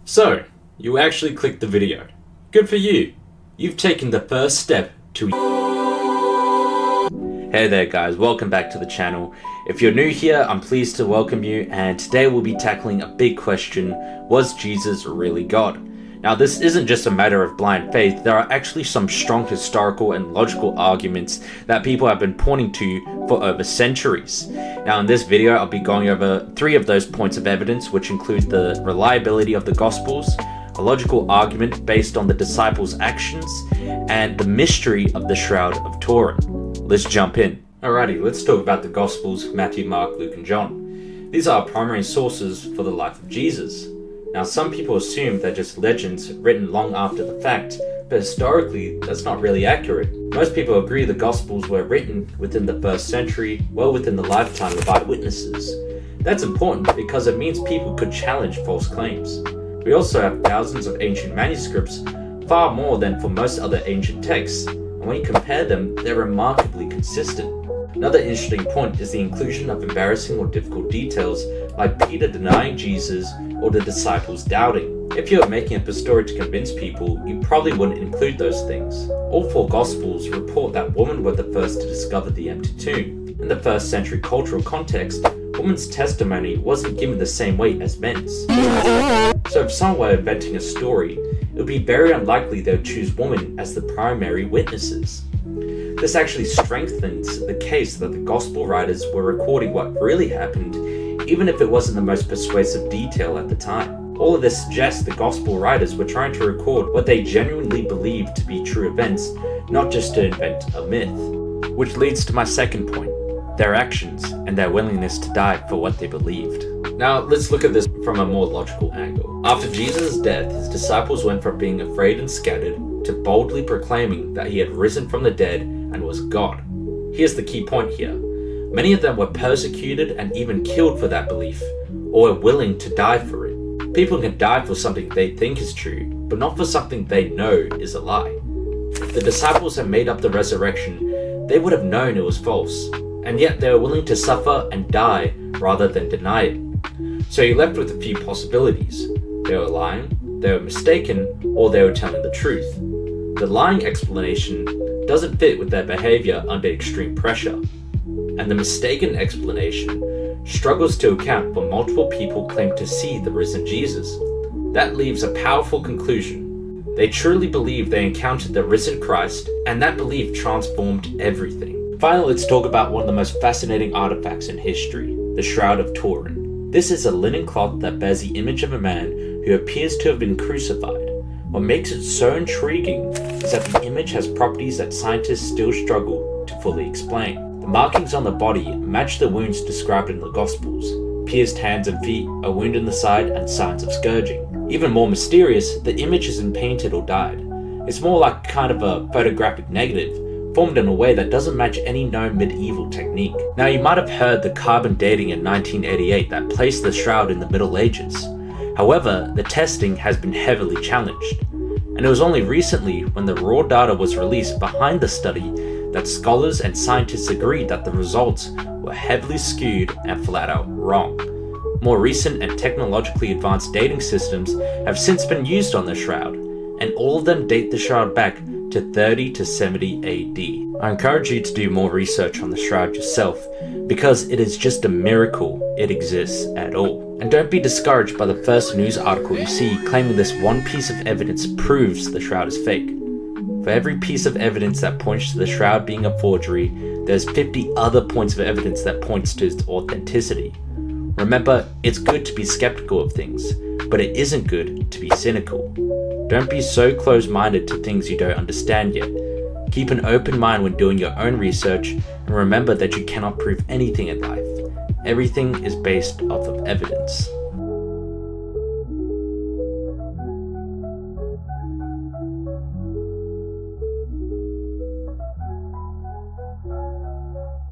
So, you actually clicked the video. Good for you. You've taken the first step to... Hey there guys, welcome back to the channel. If you're new here, I'm pleased to welcome you, and today we'll be tackling a big question: was Jesus really God? Now, this isn't just a matter of blind faith. There are actually some strong historical and logical arguments that people have been pointing to for over centuries. Now, in this video, I'll be going over 3 of those points of evidence, which include the reliability of the Gospels, a logical argument based on the disciples' actions, and the mystery of the Shroud of Turin. Let's jump in. Alrighty, let's talk about the Gospels: Matthew, Mark, Luke, and John. These are our primary sources for the life of Jesus. Now, some people assume they're just legends written long after the fact, but historically, that's not really accurate. Most people agree the Gospels were written within the 1st century, well within the lifetime of eyewitnesses. That's important because it means people could challenge false claims. We also have thousands of ancient manuscripts, far more than for most other ancient texts, and when you compare them, they're remarkably consistent. Another interesting point is the inclusion of embarrassing or difficult details, like Peter denying Jesus or the disciples doubting. If you were making up a story to convince people, you probably wouldn't include those things. All 4 Gospels report that women were the first to discover the empty tomb. In the 1st century cultural context, women's testimony wasn't given the same weight as men's. So if someone were inventing a story, it would be very unlikely they would choose women as the primary witnesses. This actually strengthens the case that the Gospel writers were recording what really happened, even if it wasn't the most persuasive detail at the time. All of this suggests the Gospel writers were trying to record what they genuinely believed to be true events, not just to invent a myth. Which leads to my second point: their actions and their willingness to die for what they believed. Now, let's look at this from a more logical angle. After Jesus' death, his disciples went from being afraid and scattered to boldly proclaiming that he had risen from the dead and was God. Here's the key point here. Many of them were persecuted and even killed for that belief, or were willing to die for it. People can die for something they think is true, but not for something they know is a lie. If the disciples had made up the resurrection, they would have known it was false, and yet they were willing to suffer and die rather than deny it. So you're left with a few possibilities. They were lying, they were mistaken, or they were telling the truth. The lying explanation doesn't fit with their behavior under extreme pressure, and the mistaken explanation struggles to account for multiple people claim to see the risen Jesus. That leaves a powerful conclusion. They truly believe they encountered the risen Christ, and that belief transformed everything. Finally, let's talk about one of the most fascinating artifacts in history: the Shroud of Turin. This is a linen cloth that bears the image of a man who appears to have been crucified. What makes it so intriguing is that the image has properties that scientists still struggle to fully explain. The markings on the body match the wounds described in the Gospels: pierced hands and feet, a wound in the side, and signs of scourging. Even more mysterious, the image isn't painted or dyed. It's more like kind of a photographic negative, formed in a way that doesn't match any known medieval technique. Now, you might have heard the carbon dating in 1988 that placed the shroud in the Middle Ages. However, the testing has been heavily challenged, and it was only recently, when the raw data was released behind the study, that scholars and scientists agreed that the results were heavily skewed and flat out wrong. More recent and technologically advanced dating systems have since been used on the shroud, and all of them date the shroud back to 30 to 70 AD. I encourage you to do more research on the shroud yourself, because it is just a miracle it exists at all. And don't be discouraged by the first news article you see claiming this one piece of evidence proves the shroud is fake. For every piece of evidence that points to the shroud being a forgery, there's 50 other points of evidence that points to its authenticity. Remember, it's good to be skeptical of things, but it isn't good to be cynical. Don't be so close-minded to things you don't understand yet. Keep an open mind when doing your own research, and remember that you cannot prove anything in life. Everything is based off of evidence.